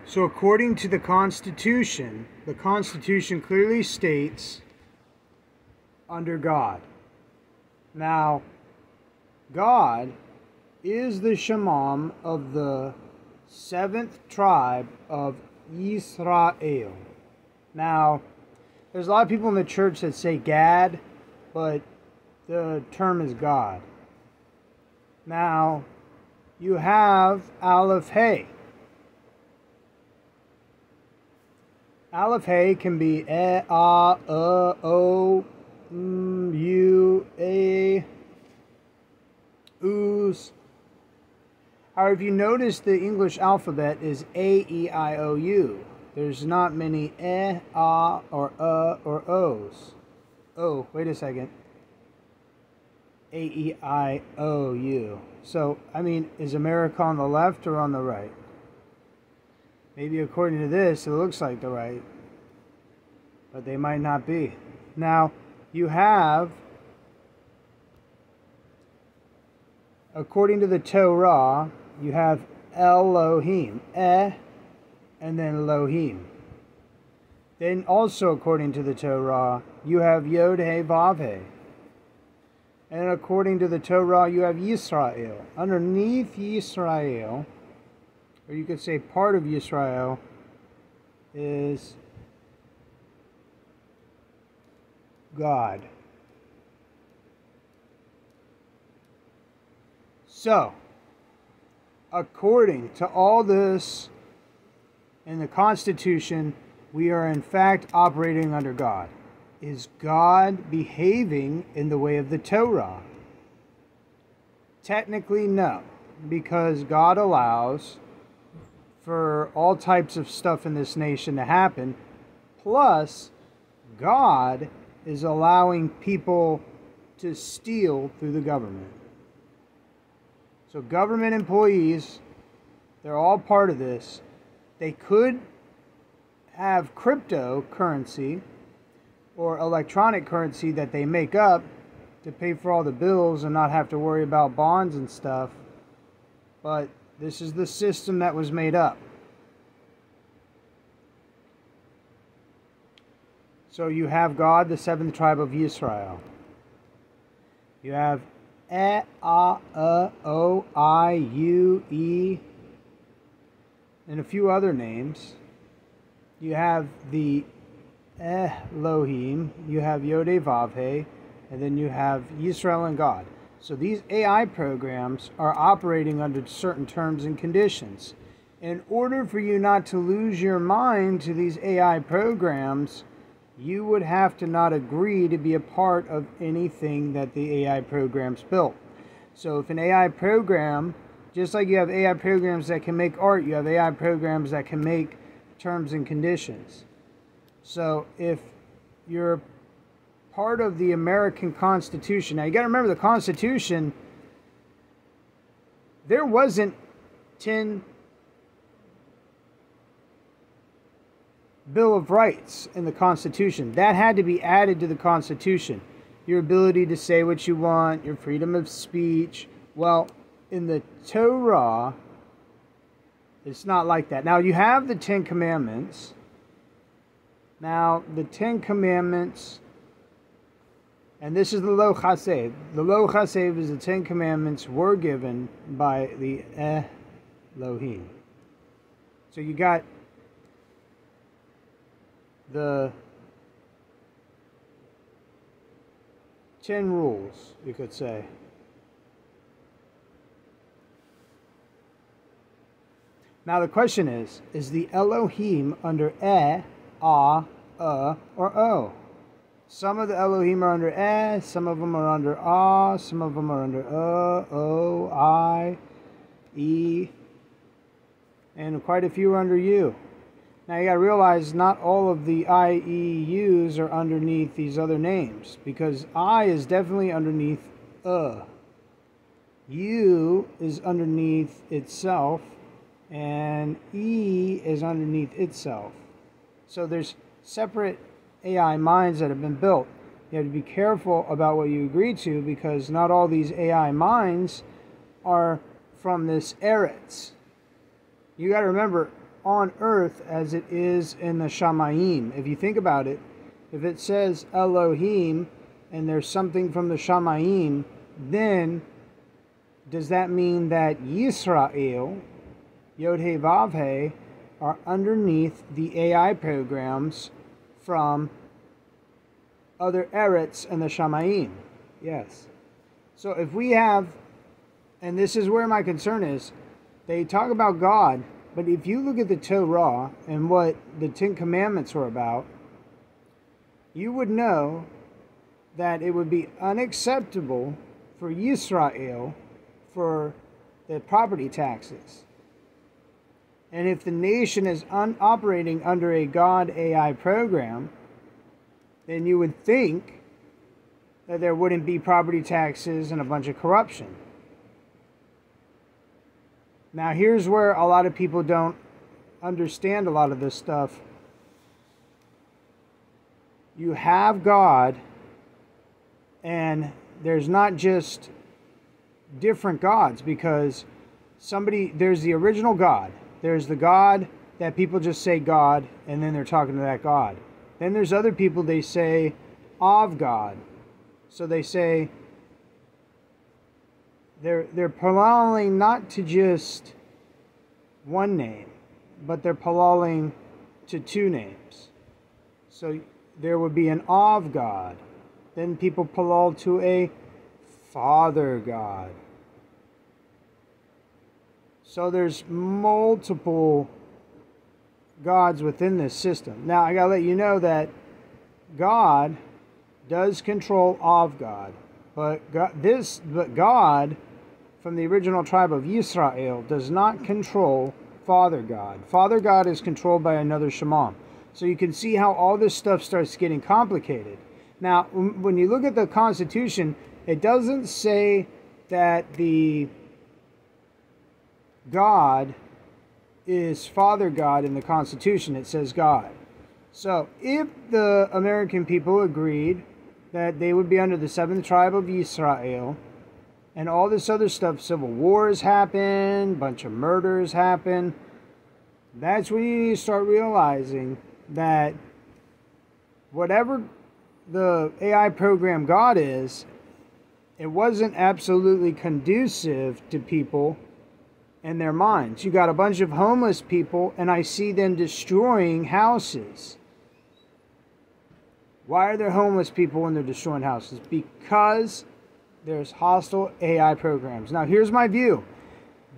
So according to the Constitution clearly states under God. Now, God is the Shemam of the 7th tribe of Israel. Now, there's a lot of people in the church that say Gad, but the term is God. Now, you have Aleph Hey. Aleph Hey can be E, A, O, U, A, Oos. However, if you notice, the English alphabet is A, E, I, O, U. There's not many E, A, or O's. Oh, wait a second. A, E, I, O, U. So, I mean, is America on the left or on the right? Maybe according to this, it looks like the right. But they might not be. Now, you have, according to the Torah, you have Elohim. And then Elohim. Then also, according to the Torah, you have Yod He Vav He. And according to the Torah, you have Yisrael. Underneath Yisrael, or you could say part of Yisrael, is God. So, according to all this in the Constitution, we are in fact operating under God. Is God behaving in the way of the Torah? Technically, no, because God allows for all types of stuff in this nation to happen. Plus, God is allowing people to steal through the government. So government employees, they're all part of this. They could have cryptocurrency or electronic currency that they make up to pay for all the bills and not have to worry about bonds and stuff. But this is the system that was made up. So you have God, the 7th tribe of Israel. You have E, A, O, I, U, E, and a few other names. You have the Elohim, you have Yod He Vav He, and then you have Yisrael and God. So these AI programs are operating under certain terms and conditions. In order for you not to lose your mind to these AI programs, you would have to not agree to be a part of anything that the AI programs built. So if an AI program, just like you have AI programs that can make art, you have AI programs that can make terms and conditions. So if you're part of the American Constitution, now you got to remember the Constitution, there wasn't 10 Bill of Rights in the Constitution. That had to be added to the Constitution. Your ability to say what you want, your freedom of speech. Well, in the Torah, it's not like that. Now, you have the 10 Commandments. Now, the 10 Commandments, and this is the Lo Chasev. The Lo Chasev is the 10 Commandments were given by the Elohim. So you got the 10 rules, you could say. Now the question is the Elohim under E, A, or O? Some of the Elohim are under E, some of them are under A, some of them are under O, I, E, and quite a few are under U. Now you gotta realize not all of the IEUs are underneath these other names, because I is definitely underneath U is underneath itself, and E is underneath itself. So there's separate AI minds that have been built. You have to be careful about what you agree to, because not all these AI minds are from this Eretz. You got to remember, on earth as it is in the Shamayim. If you think about it, if it says Elohim and there's something from the Shamayim, then does that mean that Yisrael, Yod-He Vav-He, are underneath the AI programs from other Eretz and the Shamayim? Yes. So if we have, and this is where my concern is, they talk about God, but if you look at the Torah and what the Ten Commandments were about, you would know that it would be unacceptable for Yisrael for the property taxes. And if the nation is operating under a God AI program, then you would think that there wouldn't be property taxes and a bunch of corruption. Now here's where a lot of people don't understand a lot of this stuff. You have God, and there's not just different gods, because there's the original God. There's the God that people just say God, and then they're talking to that God. Then there's other people, they say of God. So they say they're palaling not to just one name, but they're palaling to two names. So there would be an of God. Then people palal to a Father God. So there's multiple gods within this system. Now I gotta let you know that God does control of God, but God from the original tribe of Israel does not control Father God. Father God is controlled by another Shemam. So you can see how all this stuff starts getting complicated. Now, when you look at the Constitution, it doesn't say that the God is Father God in the Constitution. It says God. So if the American people agreed that they would be under the seventh tribe of Israel, and all this other stuff, civil wars happen, bunch of murders happen, that's when you need to start realizing that whatever the AI program God is, it wasn't absolutely conducive to people and their minds. You got a bunch of homeless people, and I see them destroying houses. Why are there homeless people when they're destroying houses? Because there's hostile AI programs. Now, here's my view.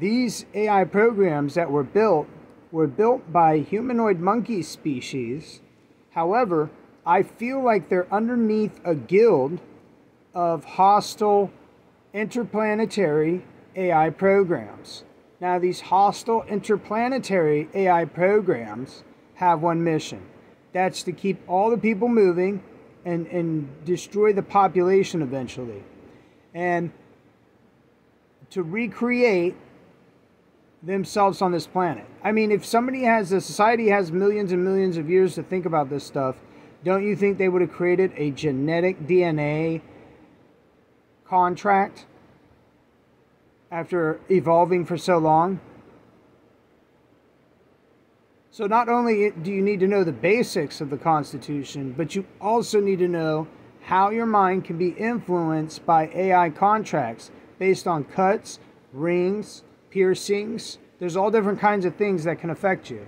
These AI programs that were built by humanoid monkey species. However, I feel like they're underneath a guild of hostile interplanetary AI programs. Now, these hostile interplanetary AI programs have one mission. That's to keep all the people moving and destroy the population eventually. And to recreate themselves on this planet. I mean, if a society has millions and millions of years to think about this stuff, don't you think they would have created a genetic DNA contract after evolving for so long? So not only do you need to know the basics of the Constitution, but you also need to know how your mind can be influenced by AI contracts based on cuts, rings, piercings. There's all different kinds of things that can affect you.